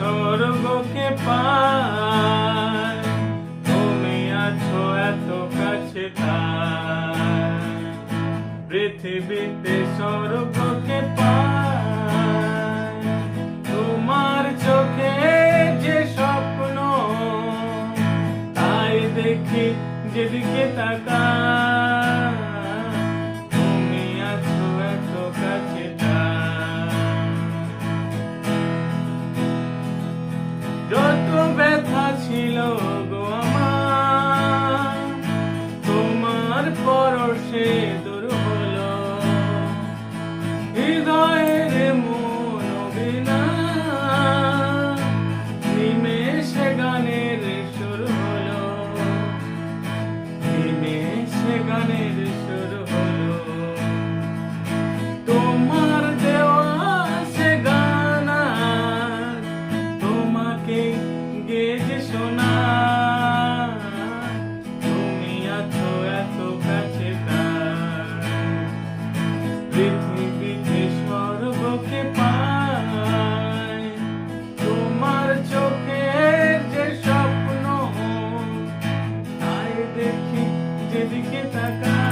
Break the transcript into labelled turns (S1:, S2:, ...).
S1: স্বর্গকে পাই, তুমি আছো এত কাছে তাই। পৃথিবীতে স্বর্গকে পাই, তোমার চোখে যে স্বপ্ন তাই দেখি যেদিকে তাকাই। তুমি আছো এত কাছে তাই। যত ব্যথা ছিল গো আমার, তোমার পরশে দূর হলো। হৃদয়ের মনোবেদনা নিমেষে গানের সুর হলো, নিমেষে গানের সুর হলো। তোমার দেওয়া সে গান আর তোমাকে গেয়ে শোনা। তুমি আছো এত কাছে তাই। পৃথিবীতে স্বর্গকে পাই, তোমার চোখের যে স্বপ্ন তাই দেখি যেদিকে তাকাই।